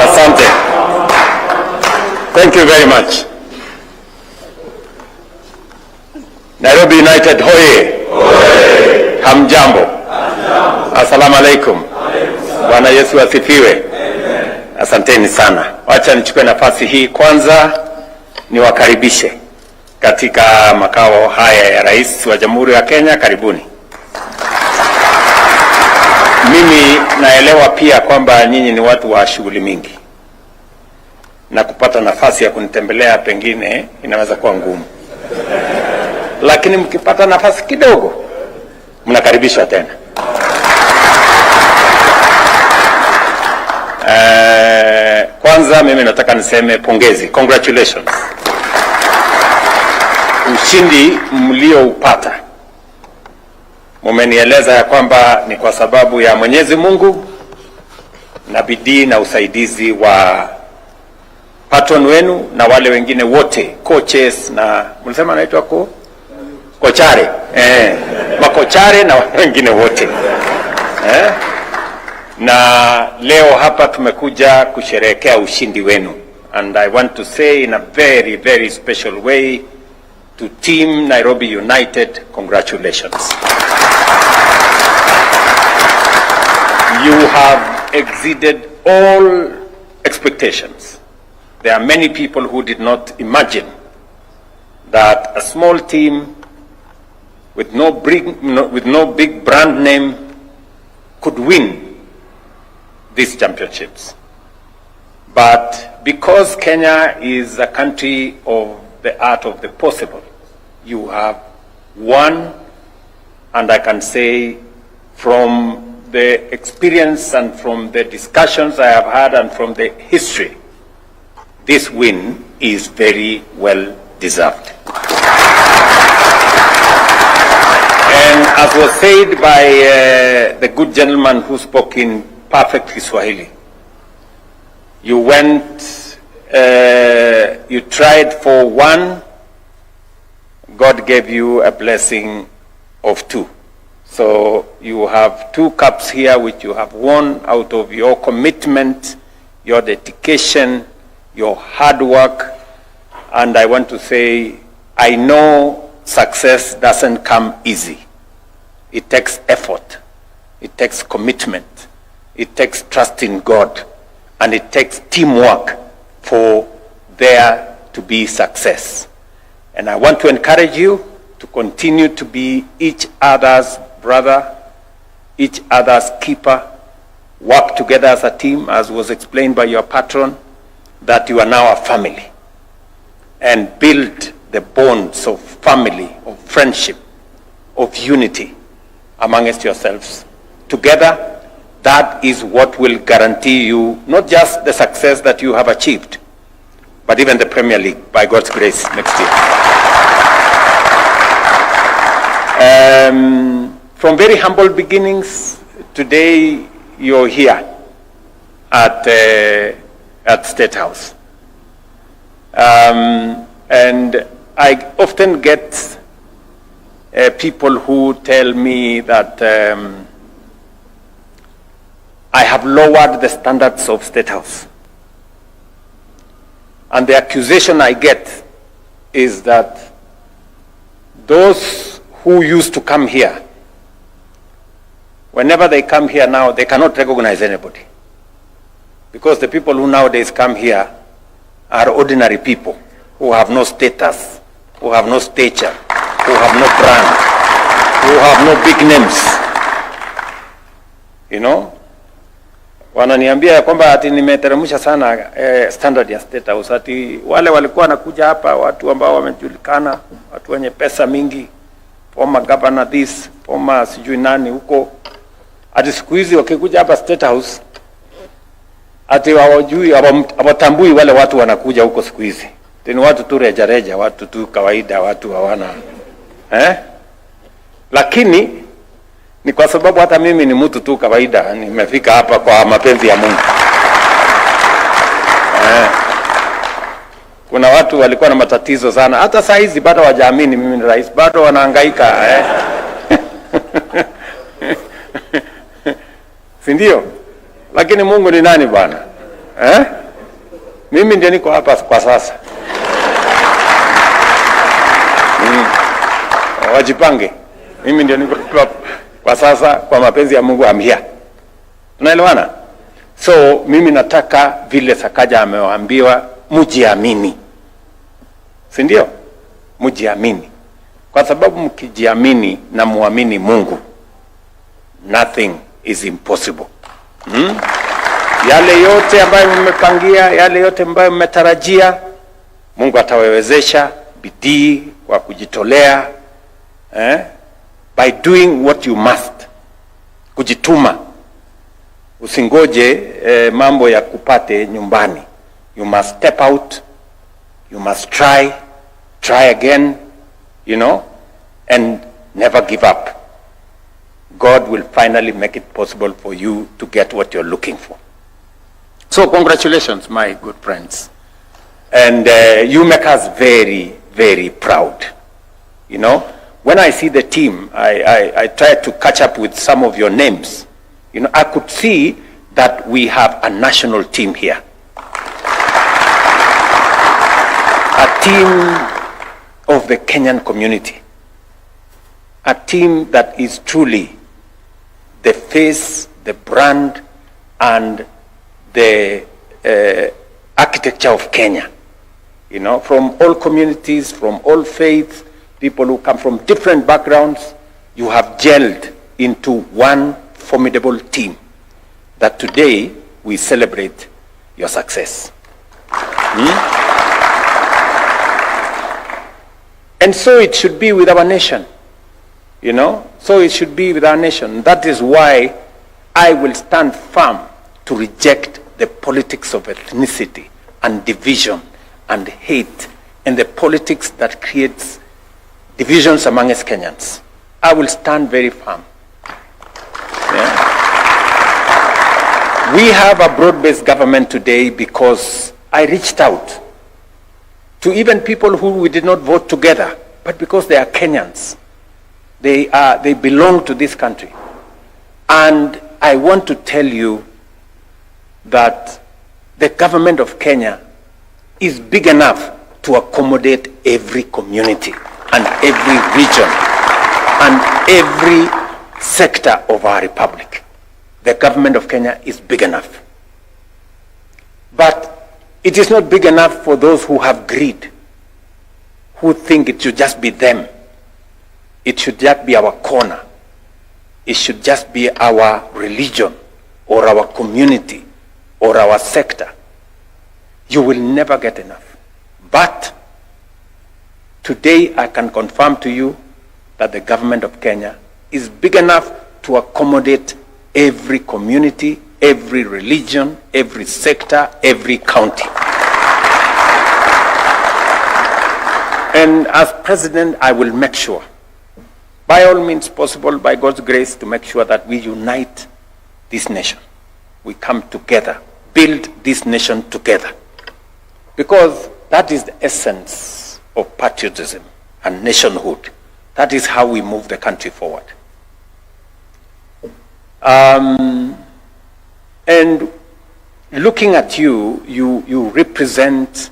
Asante. Thank you very much. Nairobi United hoye. Hamjambo. Assalamu alaikum. Bwana Yesu asifiwe. Asanteni sana. Wacha nichukue nafasi hii kwanza niwakaribishe katika makao haya ya Rais wa Jamhuri ya Kenya. Karibuni. Mimi naelewa pia kwamba nyinyi ni watu wa shughuli mingi, na kupata nafasi ya kunitembelea pengine inaweza kuwa ngumu, lakini mkipata nafasi kidogo mnakaribishwa tena. Kwanza mimi nataka niseme pongezi, congratulations. Ushindi mlioupata mumenieleza ya kwamba ni kwa sababu ya Mwenyezi Mungu na bidii na usaidizi wa patron wenu na wale wengine wote, coaches na mlisema anaitwa kochare, makochare na wengine wote. Na leo hapa tumekuja kusherehekea ushindi wenu, and I want to say in a very very special way to Team Nairobi United, congratulations. You have exceeded all expectations. There are many people who did not imagine that a small team with no big brand name could win these championships. But because Kenya is a country of the art of the possible, you have won, and I can say from the experience and from the discussions I have had and from the history, this win is very well deserved. And as was said by the good gentleman who spoke in perfect Kiswahili, you went, you tried for one, God gave you a blessing of two. So you have 2 cups here which you have won out of your commitment, your dedication, your hard work. And I want to say, I know success doesn't come easy. It takes effort, it takes commitment, it takes trust in God, and it takes teamwork for there to be success. And I want to encourage you to continue to be each other's brother, each other's keeper, work together as a team, as was explained by your patron, that you are now a family, and build the bonds of family, of friendship, of unity amongst yourselves. Together, that is what will guarantee you not just the success that you have achieved, but even the Premier League, by God's grace, next year. From very humble beginnings, today you're here at State House. And I often get people who tell me that I have lowered the standards of State House. And the accusation I get is that those who used to come here, whenever they come here now, they cannot recognize anybody. Because the people who nowadays come here are ordinary people who have no status, who have no stature, who have no brand, who have no big names. You know? Wananiambia kwamba ati nimeteremsha sana standard ya State House. Ati wale walikuwa wanakuja hapa watu ambao wamejulikana, watu wenye pesa mingi, former governor this, former sijui nani huko. Ati siku hizi wakikuja hapa State House, ati hawajui, hawatambui wale watu wanakuja huko siku hizi. Ni watu tu reja, watu tu kawaida, watu hawana. Lakini ni kwa sababu hata mimi ni mtu tu kawaida, nimefika hapa kwa mapenzi ya Mungu. Kuna watu walikuwa na matatizo sana, hata saa hizi bado hawajaamini mimi ni rais, bado wanahangaika. ndio? Lakini Mungu ni nani bwana? Mimi ndio niko hapa kwa sasa. Wajipange. Mimi ndio niko kwa sasa, kwa mapenzi ya Mungu I'm here. Tunaelewana? So mimi nataka vile Sakaja amewaambiwa mujiamini. Si ndio? Mujiamini. Kwa sababu mkijiamini na muamini Mungu, nothing is impossible. Yale yote ambayo mmepangia, yale yote ambayo mmetarajia, Mungu atawawezesha. Bidii kwa kujitolea, by doing what you must. Kujituma. Usingoje mambo ya kupate nyumbani. You must step out. You must try again, and never give up. God will finally make it possible for you to get what you're looking for. So congratulations, my good friends. And you make us very, very proud. When I see the team, I try to catch up with some of your names. I could see that we have a national team here. A team of the Kenyan community. A team that is truly the face, the brand, and the architecture of Kenya. From all communities, from all faiths, people who come from different backgrounds, you have gelled into one formidable team that today we celebrate your success. And so it should be with our nation. So it should be with our nation. That is why I will stand firm to reject the politics of ethnicity and division and hate and the politics that creates divisions among us Kenyans. I will stand very firm. We have a broad-based government today because I reached out to even people who we did not vote together, but because they are Kenyans. They belong to this country. And I want to tell you that the government of Kenya is big enough to accommodate every community and every region and every sector of our republic. The government of Kenya is big enough. But it is not big enough for those who have greed, who think it should just be them. It should just be our corner. It should just be our religion or our community or our sector. You will never get enough. But today I can confirm to you that the government of Kenya is big enough to accommodate every community, every religion, every sector, every county. And as president, I will make sure, by all means possible, by God's grace, to make sure that we unite this nation. We come together, build this nation together. Because that is the essence of patriotism and nationhood. That is how we move the country forward. And looking at you, you represent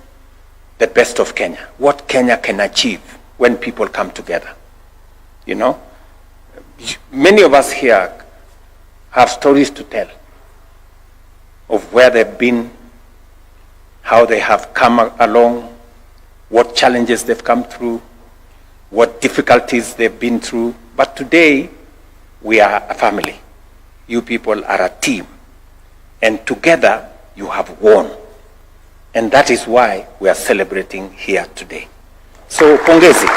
the best of Kenya, what Kenya can achieve when people come together. Many of us here have stories to tell of where they've been, how they have come along, what challenges they've come through, what difficulties they've been through. But today, we are a family. You people are a team. And together, you have won. And that is why we are celebrating here today. So, pongezi.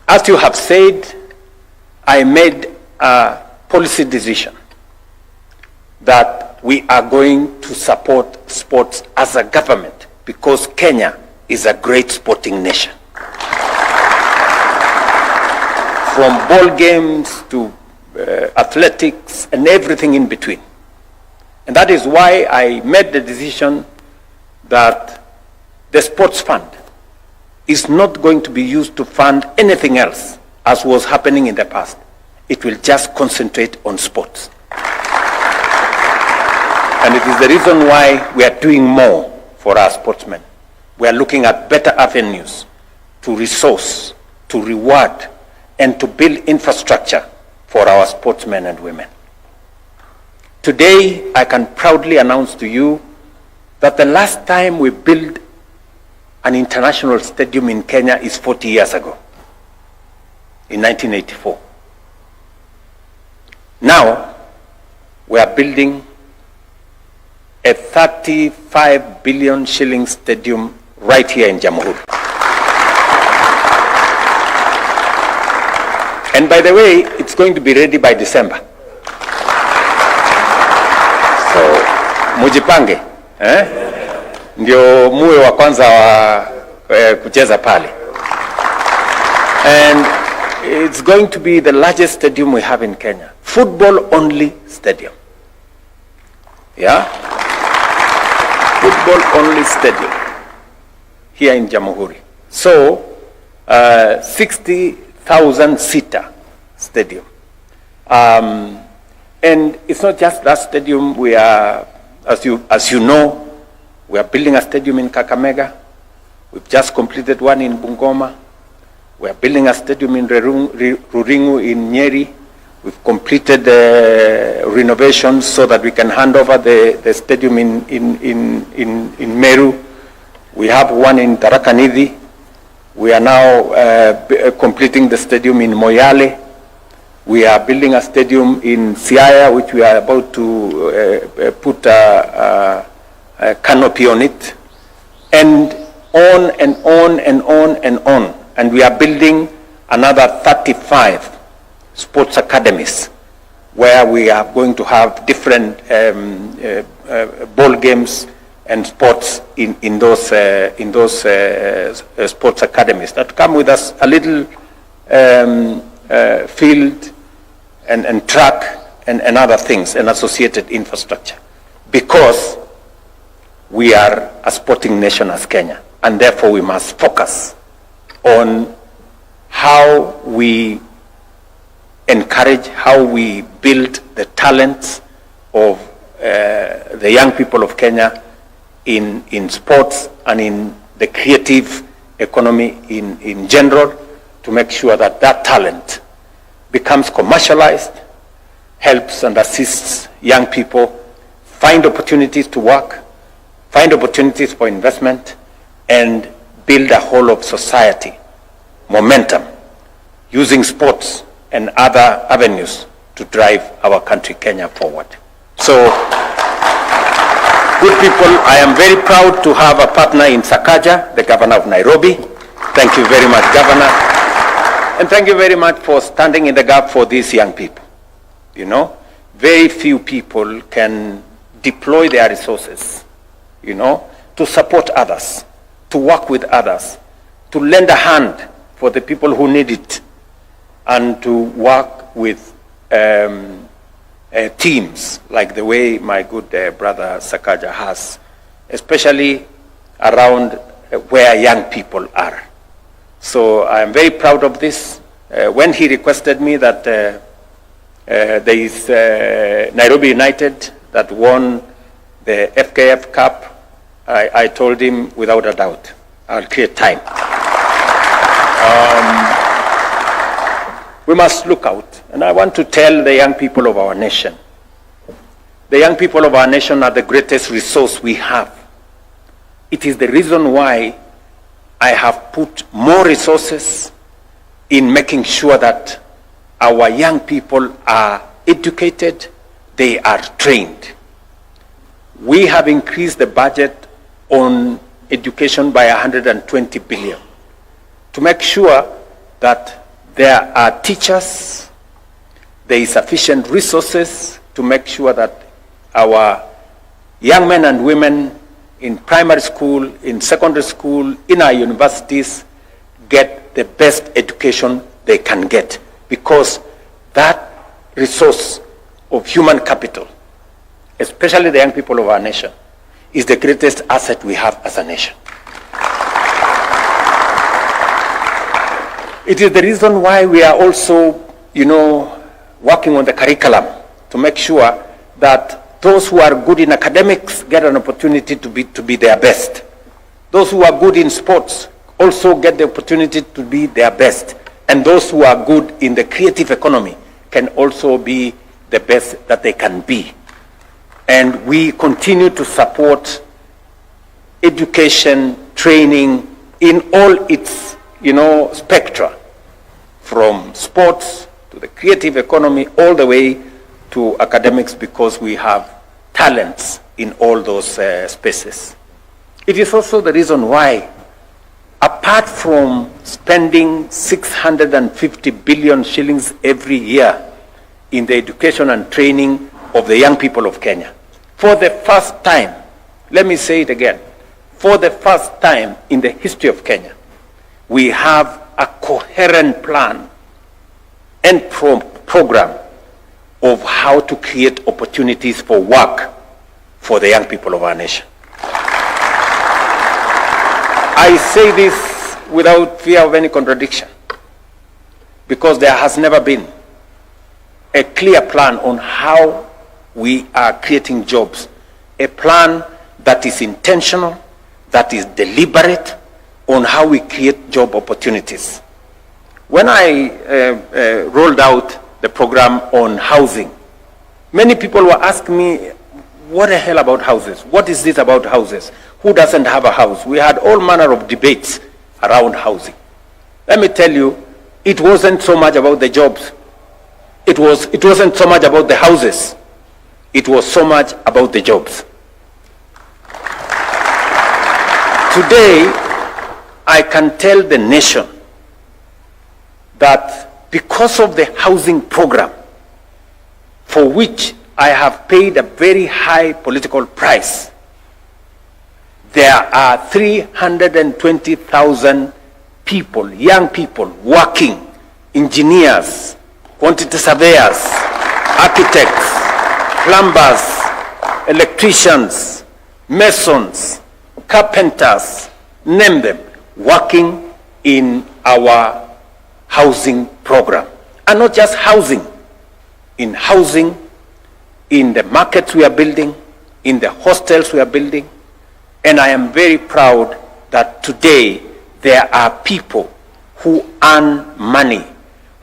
As you have said, I made a policy decision that we are going to support sports as a government because Kenya is a great sporting nation. From ball games to athletics and everything in between. And that is why I made the decision that the sports fund is not going to be used to fund anything else as was happening in the past. it will just concentrate on sports. And it is the reason why we are doing more for our sportsmen. We are looking at better avenues to resource, to reward, and to build infrastructure for our sportsmen and women. Today, I can proudly announce to you that the last time we built an international stadium in Kenya is 40 years ago, in 1984. Now, we are building a 35 billion shilling stadium right here in Jamhuri. And by the way, it's going to be ready by December. So, mujipange, ndio muwe wa kwanza wa kucheza pale. And it's going to be the largest stadium we have in Kenya. Football only stadium. Yeah? Football only stadium here in Jamhuri. So, 60,000 seater stadium. And it's not just that stadium. We are, as you know, we are building a stadium in Kakamega. We've just completed one in Bungoma. We are building a stadium in Ruringu in Nyeri. We've completed renovations so that we can hand over the stadium in Meru. We have one in Tharaka Nithi. We are now completing the stadium in Moyale. We are building a stadium in Siaya, which we are about to put a canopy on it. And on and on and on and on. And we are building another 35 sports academies where we are going to have different ball games and sports in those sports academies that come with us a little field and track and other things and associated infrastructure, because we are a sporting nation as Kenya, and therefore we must focus on how we encourage, how we build the talents of the young people of Kenya in sports and in the creative economy in general, to make sure that that talent becomes commercialized, helps and assists young people find opportunities to work, find opportunities for investment, and build a whole of society momentum using sports and other avenues to drive our country, Kenya, forward. So, good people, I am very proud to have a partner in Sakaja, the governor of Nairobi. Thank you very much, Governor. And thank you very much for standing in the gap for these young people. You know, very few people can deploy their resources, you know, to support others, to work with others, to lend a hand for the people who need it, and to work with teams like the way my good brother Sakaja has, especially around where young people are. So I'm very proud of this. When he requested me that there is Nairobi United that won the FKF Cup, I told him without a doubt, I'll create time. We must look out. And I want to tell the young people of our nation, the young people of our nation are the greatest resource we have. It is the reason why I have put more resources in making sure that our young people are educated, they are trained. We have increased the budget on education by 120 billion to make sure that there are teachers, there is sufficient resources to make sure that our young men and women in primary school, in secondary school, in our universities get the best education they can get, because that resource of human capital, especially the young people of our nation, is the greatest asset we have as a nation. It is the reason why we are also, you know, working on the curriculum to make sure that those who are good in academics get an opportunity to be their best. Those who are good in sports also get the opportunity to be their best. And those who are good in the creative economy can also be the best that they can be. And we continue to support education, training in all its, spectra, from sports to the creative economy all the way to academics, because we have talents in all those spaces. It is also the reason why, apart from spending 650 billion shillings every year in the education and training of the young people of Kenya, for the first time, let me say it again, for the first time in the history of Kenya, we have a coherent plan and program of how to create opportunities for work for the young people of our nation. I say this without fear of any contradiction, because there has never been a clear plan on how we are creating jobs, a plan that is intentional, that is deliberate on how we create job opportunities. When I rolled out the program on housing, many people were asking me, what the hell about houses? What is this about houses? Who doesn't have a house? We had all manner of debates around housing. Let me tell you, it wasn't so much about the jobs. It wasn't so much about the houses. It was so much about the jobs. Today, I can tell the nation that because of the housing program, for which I have paid a very high political price, there are 320,000 people, young people, working, engineers, quantity surveyors, architects, plumbers, electricians, masons, carpenters, name them, working in our housing program. And not just housing, in the markets we are building, in the hostels we are building. And I am very proud that today there are people who earn money,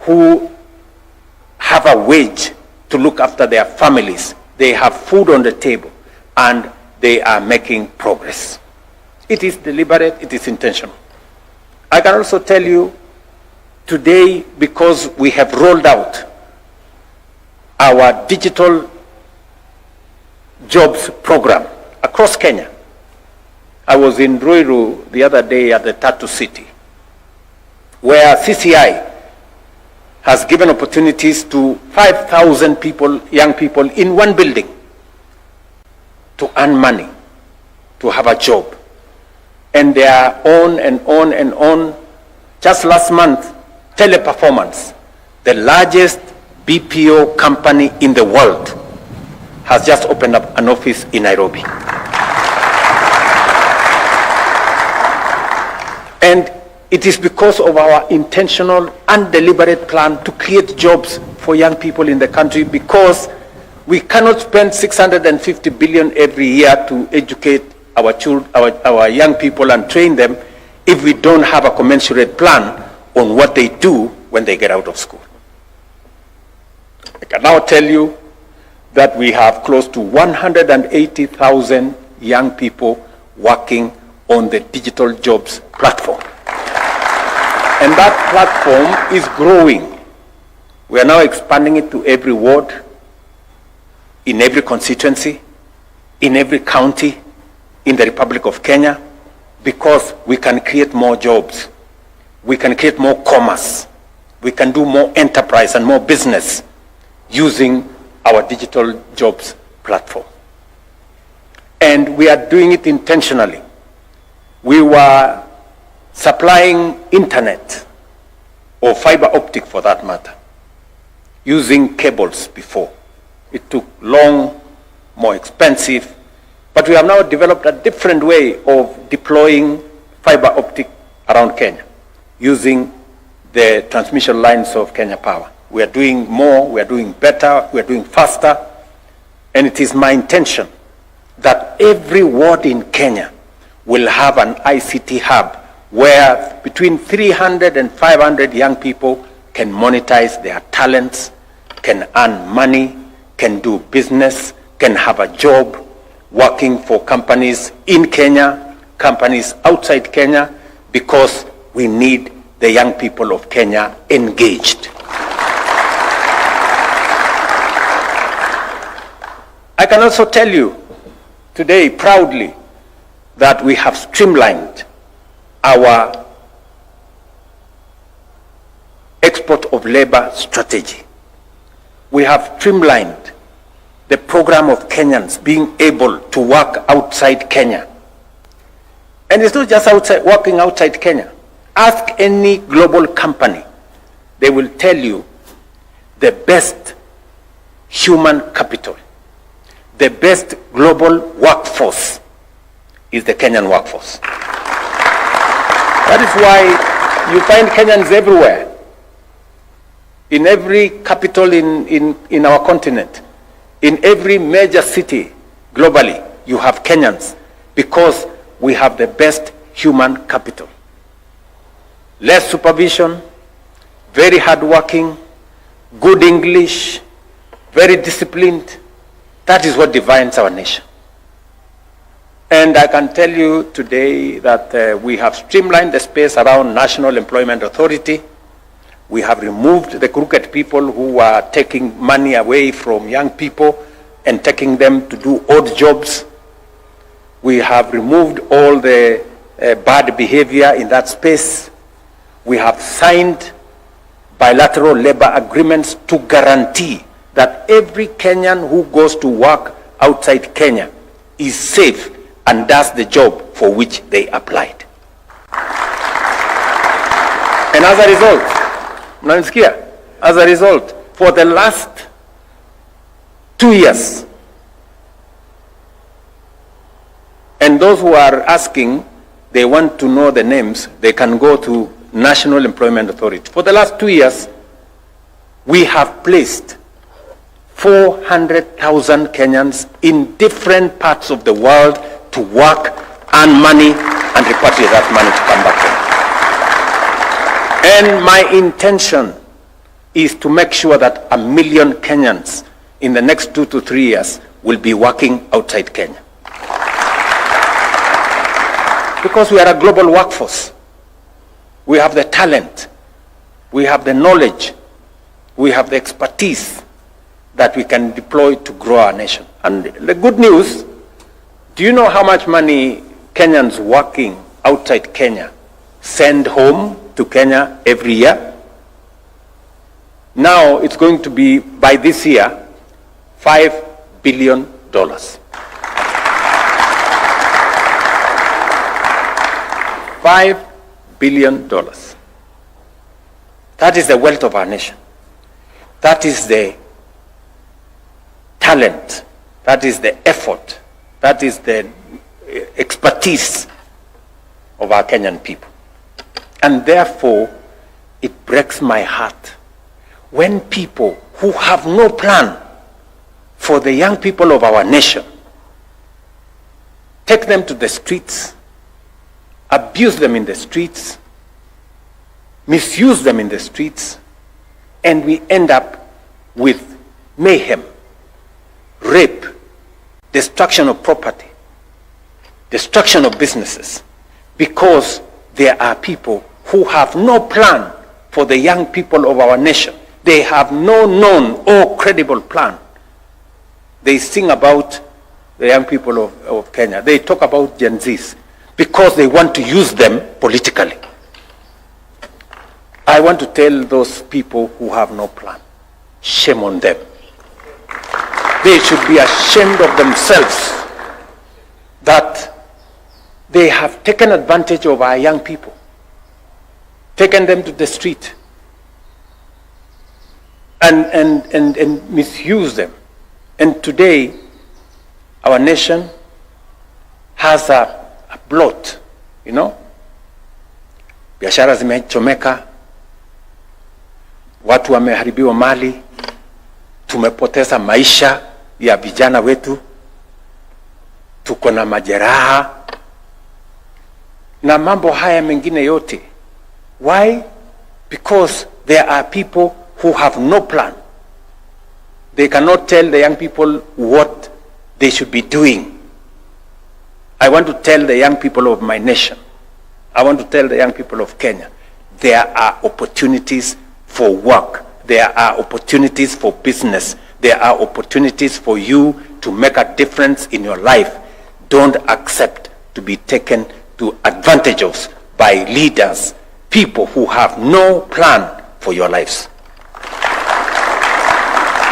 who have a wage to look after their families. They have food on the table, and they are making progress. It is deliberate, it is intentional. I can also tell you today, because we have rolled out our digital jobs program across Kenya. I was in Ruiru the other day at the Tattoo City, where CCI has given opportunities to 5,000 people, young people in one building, to earn money, to have a job. And they are on and on and on. Just last month, Teleperformance, the largest BPO company in the world, has just opened up an office in Nairobi. And it is because of our intentional and deliberate plan to create jobs for young people in the country, because we cannot spend 650 billion every year to educate our young people and train them if we don't have a commensurate plan on what they do when they get out of school. I can now tell you that we have close to 180,000 young people working on the digital jobs platform. And that platform is growing. We are now expanding it to every ward, in every constituency, in every county in the Republic of Kenya, because we can create more jobs. We can create more commerce. We can do more enterprise and more business using our digital jobs platform. And we are doing it intentionally. We were supplying internet, or fiber optic for that matter, using cables before. It took long, more expensive, but we have now developed a different way of deploying fiber optic around Kenya, using the transmission lines of Kenya Power. we are doing more, we are doing better, we are doing faster. And it is my intention that every ward in Kenya will have an ICT hub where between 300 and 500 young people can monetize their talents, can earn money, can do business, can have a job working for companies in Kenya, companies outside Kenya, because we need the young people of Kenya engaged. I can also tell you today proudly that we have streamlined our export of labor strategy. We have streamlined the program of Kenyans being able to work outside Kenya. And it's not just working outside Kenya. Ask any global company, they will tell you the best human capital, the best global workforce is the Kenyan workforce. That is why you find Kenyans everywhere. In every capital in our continent, in every major city globally, you have Kenyans because we have the best human capital. Less supervision, very hardworking, good English, very disciplined. That is what defines our nation. And I can tell you today that we have streamlined the space around National Employment Authority. We have removed the crooked people who are taking money away from young people and taking them to do odd jobs. We have removed all the bad behavior in that space. We have signed bilateral labor agreements to guarantee that every Kenyan who goes to work outside Kenya is safe and does the job for which they applied. And as a result, for the last 2 years, and those who are asking, they want to know the names, they can go to National Employment Authority. For the last 2 years, we have placed 400,000 Kenyans in different parts of the world to work, earn money, and repatriate that money to come back home. And my intention is to make sure that 1 million Kenyans in the next 2 to 3 years will be working outside Kenya. Because we are a global workforce. We have the talent, we have the knowledge, we have the expertise that we can deploy to grow our nation. And the good news, do you know how much money Kenyans working outside Kenya send home to Kenya every year? Now it's going to be, by this year, $5 billion. $5 billion. That is the wealth of our nation. That is the talent. That is the effort. That is the expertise of our Kenyan people. And therefore, it breaks my heart when people who have no plan for the young people of our nation take them to the streets, abuse them in the streets, misuse them in the streets, and we end up with mayhem, rape, destruction of property, destruction of businesses, because there are people who have no plan for the young people of our nation. They have no known or credible plan. They sing about the young people of Kenya. They talk about Gen Zs because they want to use them politically. I want to tell those people who have no plan, shame on them. They should be ashamed of themselves that they have taken advantage of our young people, taken them to the street, and misuse them. And today, our nation has a blot, biashara zimechomeka, watu wameharibiwa mali, tumepoteza maisha ya vijana wetu, tuko na majeraha na mambo haya mengine yote. Why? Because there are people who have no plan. They cannot tell the young people what they should be doing. I want to tell the young people of my nation, I want to tell the young people of Kenya, there are opportunities for work. There are opportunities for business. There are opportunities for you to make a difference in your life. Don't accept to be taken to advantage of by leaders, people who have no plan for your lives.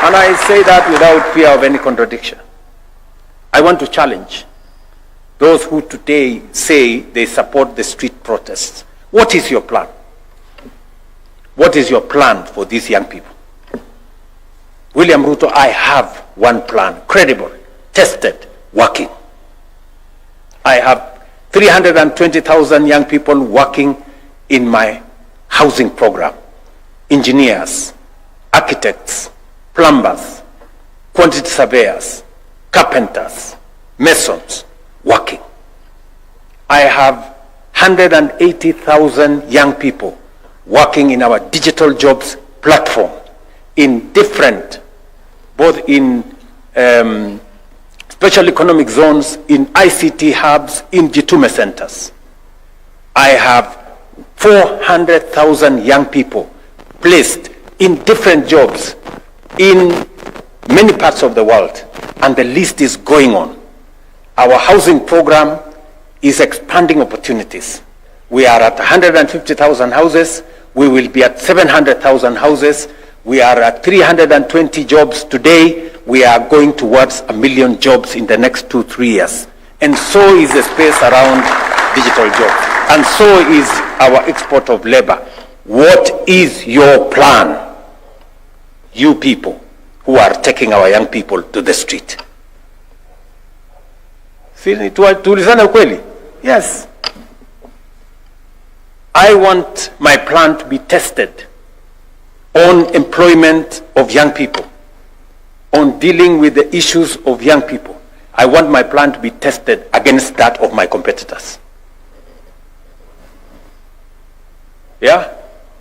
And I say that without fear of any contradiction. I want to challenge those who today say they support the street protests. What is your plan? What is your plan for these young people? William Ruto, I have one plan, credible, tested, working. I have 320,000 young people working in my housing program. Engineers, architects, plumbers, quantity surveyors, carpenters, masons, working. I have 180,000 young people working in our digital jobs platform in different, both in special economic zones, in ICT hubs, in Jitume centers. I have 400,000 young people placed in different jobs in many parts of the world, and the list is going on. Our housing program is expanding opportunities. We are at 150,000 houses. We will be at 700,000 houses. We are at 320 jobs today. We are going towards 1 million jobs in the next 2-3 years. And so is the space around digital jobs. And so is our export of labor. What is your plan, you people who are taking our young people to the street? Tulizane ukweli? Yes. I want my plan to be tested on employment of young people, on dealing with the issues of young people. I want my plan to be tested against that of my competitors. Yeah?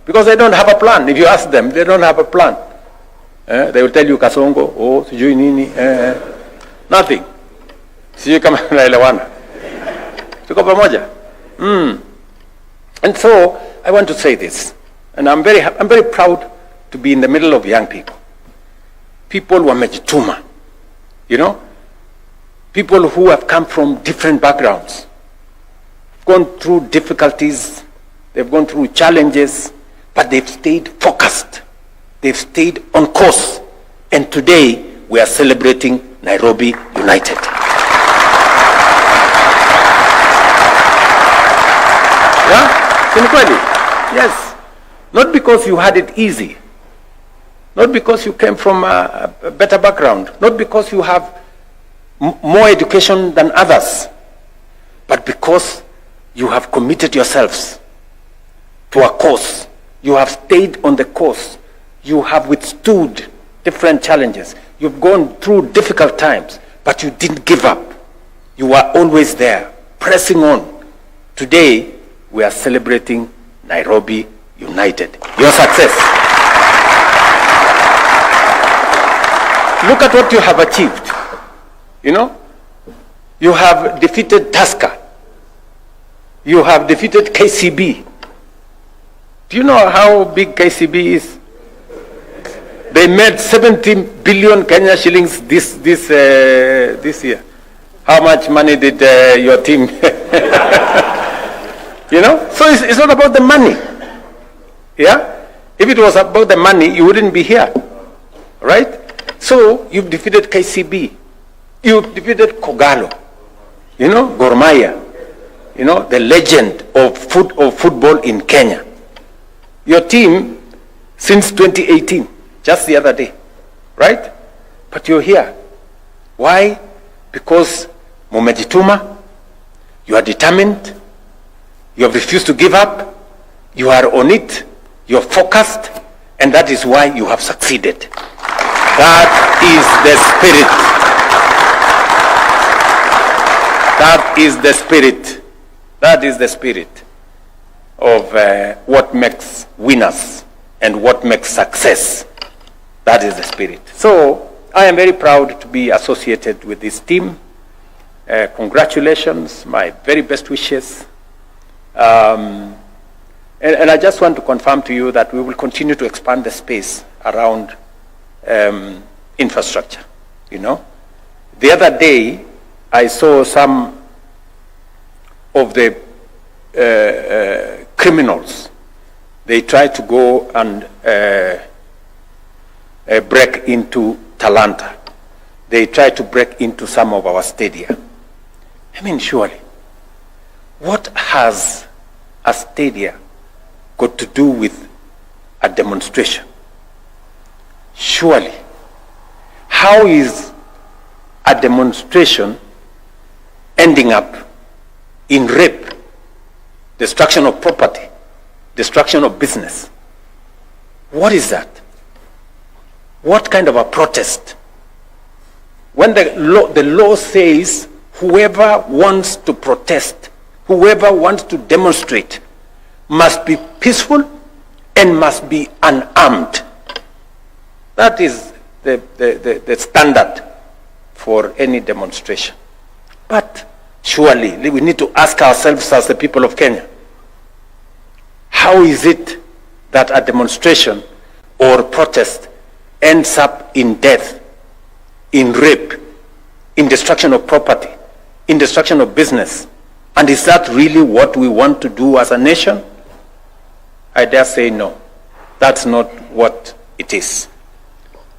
Because they don't have a plan. If you ask them, they don't have a plan. They will tell you kasongo, oh, sijui nini, nothing. Sijui kama naelewana. Tuko pamoja? And so, I want to say this, and I'm very proud to be in the middle of young people. People wamejituma, you know? People who have come from different backgrounds, gone through difficulties, they've gone through challenges, but they've stayed focused. They've stayed on course. And today, we are celebrating Nairobi United. Yeah? Yes. Not because you had it easy. Not because you came from a better background. Not because you have more education than others. But because you have committed yourselves to a course. You have stayed on the course. You have withstood different challenges. You've gone through difficult times, but you didn't give up. You were always there, pressing on. Today, we are celebrating Nairobi United. Your success. Look at what you have achieved. You know, you have defeated Tusker. You have defeated KCB. Do you know how big KCB is? They made 17 billion Kenya shillings this year. How much money did your team? You know, so it's not about the money. Yeah? If it was about the money, you wouldn't be here. Right? So, you've defeated KCB. You've defeated Kogalo. You know, Gor Mahia. You know, the legend of football in Kenya. Your team, since 2018, just the other day. Right? But you're here. Why? Because mumejituma, you are determined, you have refused to give up, you are on it, you're focused, And that is why you have succeeded. That is the spirit. That is the spirit. That is the spirit of what makes winners and what makes success. That is the spirit. So I am very proud to be associated with this team. Congratulations, my very best wishes. And I just want to confirm to you that we will continue to expand the space around infrastructure. You know, the other day I saw some of the criminals. They tried to go and break into Talanta. They tried to break into some of our stadia. I mean, surely, what has a stadia got to do with a demonstration? Surely, how is a demonstration ending up in rape, destruction of property, destruction of business? What is that? What kind of a protest? When the law says whoever wants to protest, whoever wants to demonstrate must be peaceful and must be unarmed. That is the standard for any demonstration. But surely we need to ask ourselves as the people of Kenya, how is it that a demonstration or protest ends up in death, in rape, in destruction of property, in destruction of business? And is that really what we want to do as a nation? I dare say no. That's not what it is.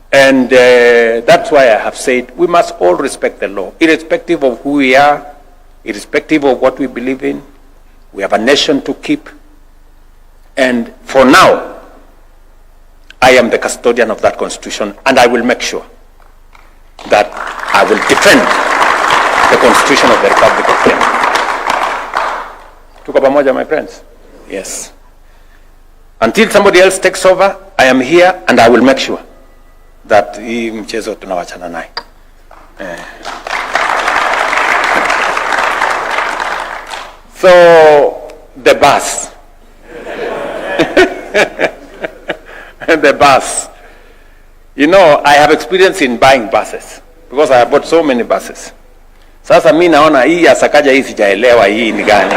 And that's why I have said we must all respect the law, irrespective of who we are, irrespective of what we believe in. We have a nation to keep. And for now, I am the custodian of that constitution, and I will make sure that I will defend the constitution of the Republic of Kenya. Tuko pamoja, my friends? Yes. Until somebody else takes over, I am here, and I will make sure that hii mchezo tunawachana naye. So the bus. The bus. You know, I have experience in buying buses because I have bought so many buses. Sasa mimi naona hii ya Sakaja hii sijaelewa hii ni gani.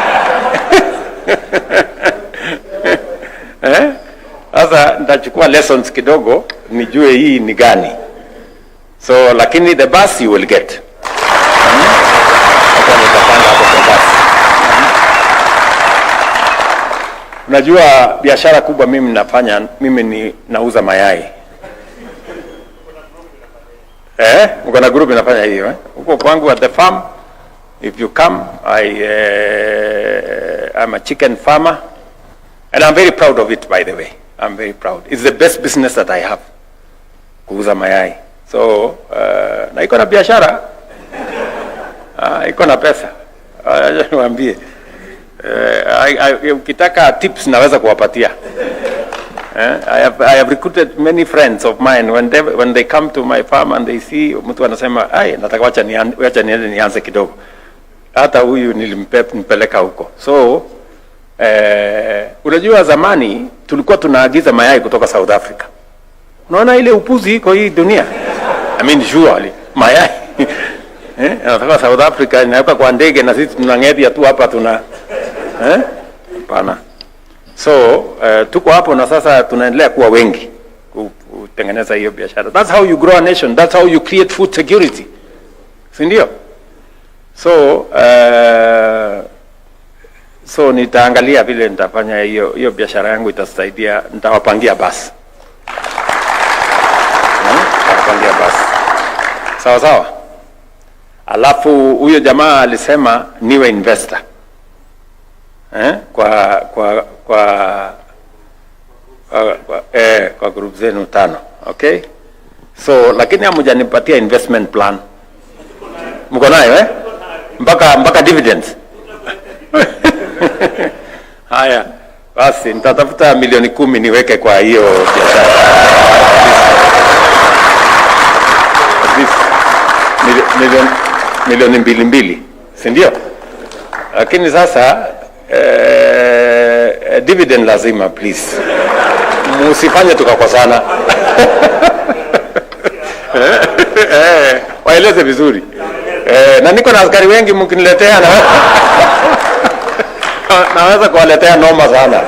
Sasa nitachukua lessons kidogo nijue hii ni gani. So lakini the bus you will get. Unajua biashara kubwa mimi nafanya, mimi ni nauza mayai. Uko na group inafanya hiyo Uko kwangu at the farm, if you come, I'm a chicken farmer and I'm very proud of it, by the way. I'm very proud. It's the best business that I have. Kuuza mayai. So, na iko na biashara. Iko na pesa. Niwaambie. Ukitaka tips naweza kuwapatia. I have recruited many friends of mine when they come to my farm and they see mtu anasema nataka wacha niende nianze kidogo. Hata huyu nilimpeleka huko. So unajua zamani tulikuwa tunaagiza mayai kutoka South Africa. Unaona ile upuzi iko hii dunia? I mean surely mayai anatoka South Africa inaweka kwa ndege na sisi tunang'edia tu hapa tuna pana. So tuko hapo na sasa tunaendelea kuwa wengi kutengeneza hiyo biashara. That's how you grow a nation. That's how you create food security. Si ndio? So nitaangalia vile nitafanya hiyo biashara yangu itasaidia, nitawapangia basi. Nitawapangia basi. Sawa sawa. Alafu huyo jamaa alisema niwe investor. Kwa group zenu 5, okay? So lakini hamjanipatia investment plan. Mko nayo mpaka dividends. Haya. Basi nitatafuta milioni 10 niweke kwa hiyo biashara. Milioni 2, si ndio? Lakini sasa dividend lazima, please. Musifanye tukakosana. Waeleze vizuri. Na niko na askari wengi mkiniletea na naweza kuwaletea noma sana.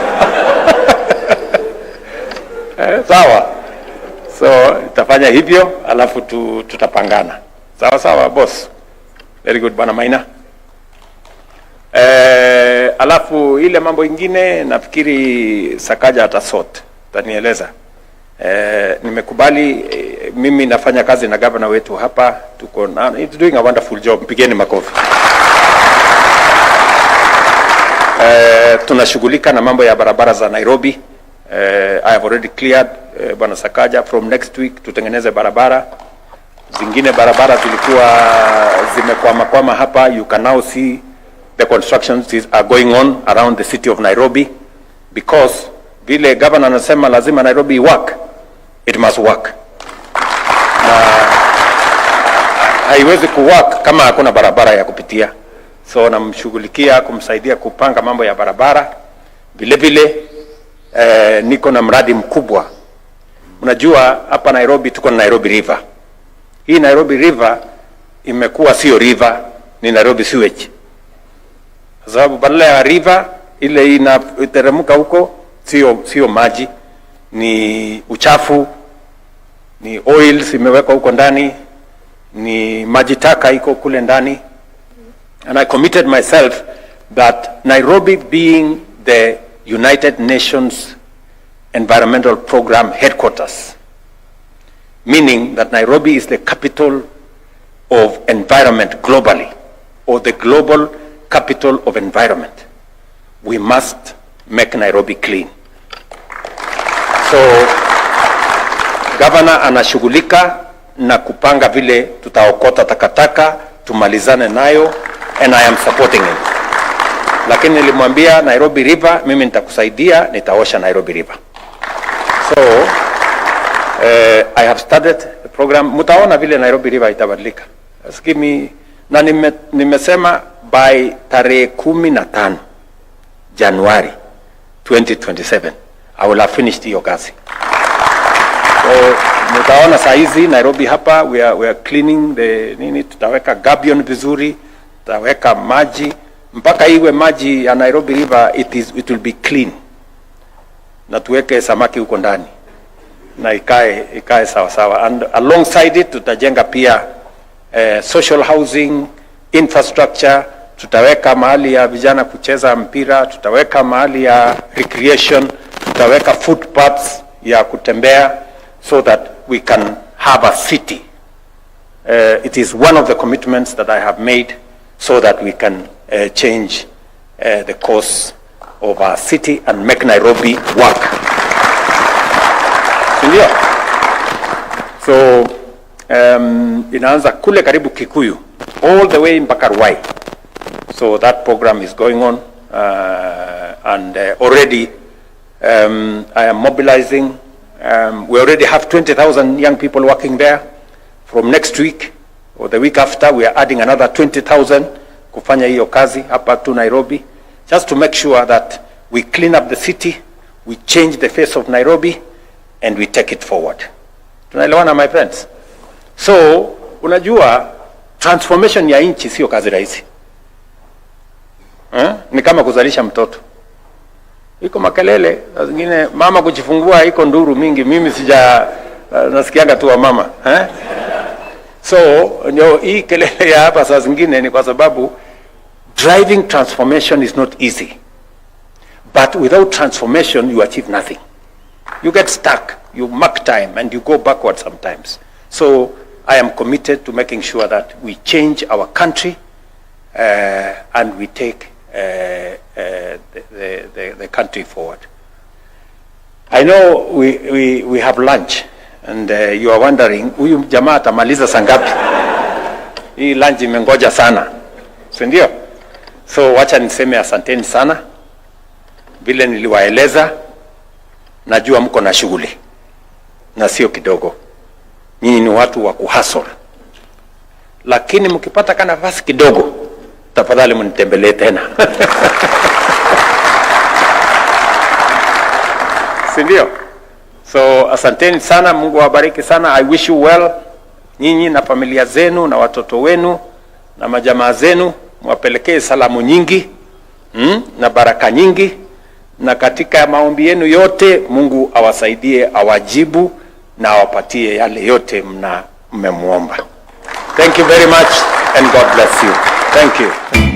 Sawa. So tutafanya hivyo alafu tutapangana. Sawa sawa boss. Very good Bwana Maina. Alafu ile mambo ingine nafikiri Sakaja atasort. Tanieleza. Nimekubali mimi nafanya kazi na governor wetu hapa, tuko na it's doing a wonderful job. Mpigeni makofi. Tunashughulika na mambo ya barabara za Nairobi. I have already cleared Bwana Sakaja from next week tutengeneze barabara. Zingine barabara zilikuwa zimekwama hapa. You can now see the constructions are going on around the city of Nairobi because vile governor anasema lazima Nairobi work, it must work. Na haiwezi kuwork kama hakuna barabara ya kupitia. So namshughulikia kumsaidia kupanga mambo ya barabara. Vile vile niko na mradi mkubwa. Unajua hapa Nairobi tuko na Nairobi River. Hii Nairobi River imekuwa sio river, ni Nairobi sewage. Sababu badala ya river ile inateremka huko sio maji, ni uchafu, ni oils imewekwa huko ndani, ni maji taka iko kule ndani. And I committed myself that Nairobi being the United Nations Environmental Program headquarters, meaning that Nairobi is the capital of environment globally, or the global capital of environment, we must make Nairobi clean. So governor anashughulika na kupanga vile tutaokota takataka tumalizane nayo, and I am supporting him. Lakini nilimwambia Nairobi River mimi nitakusaidia, nitaosha Nairobi River. So I have started the program. Mutaona vile Nairobi River itabadilika. Sikimi na nimesema by tarehe 15 January 2027 I will have finished hiyo kazi. So mutaona saizi Nairobi hapa we are cleaning the nini, tutaweka gabion vizuri, tutaweka maji mpaka iwe maji ya Nairobi River it will be clean. Na tuweke samaki huko ndani na ikae sawa sawa, and alongside it tutajenga pia social housing infrastructure, tutaweka mahali ya vijana kucheza mpira, tutaweka mahali ya recreation, tutaweka footpaths ya kutembea, so that we can have a city. It is one of the commitments that I have made so that we can change the course of our city and make Nairobi work. Sindio? So inaanza kule karibu Kikuyu all the way mpaka Ruai. So that program is going on, and already I am mobilizing. We already have 20,000 young people working there. From next week or the week after we are adding another 20,000 kufanya hiyo kazi hapa tu Nairobi, just to make sure that we clean up the city, we change the face of Nairobi, and we take it forward. Tunaelewana my friends? So unajua transformation ya nchi sio kazi rahisi. Ni kama kuzalisha mtoto. Iko makelele, zingine mama kujifungua iko nduru mingi, mimi nasikianga tu wa mama. So ndio hii kelele ya hapa saa zingine ni kwa sababu driving transformation is not easy. But without transformation you achieve nothing. You get stuck, you mark time, and you go backward sometimes. So I am committed to making sure that we change our country and we take the country forward. I know we have lunch, and you are wondering, huyu jamaa atamaliza saa ngapi? Hii lunch imengoja sana. Si ndio? So wacha niseme asanteni sana. vile niliwaeleza, najua mko na shughuli na sio kidogo. Nyinyi ni watu wa kuhustle, lakini mkipata kana nafasi kidogo, tafadhali mnitembelee tena. Si ndio? So asanteni sana, Mungu awabariki sana. I wish you well, nyinyi na familia zenu na watoto wenu na majamaa zenu. Mwapelekee salamu nyingi na baraka nyingi, na katika maombi yenu yote Mungu awasaidie, awajibu na awapatie yale yote mmemuomba. Thank you very much and God bless you. Thank you.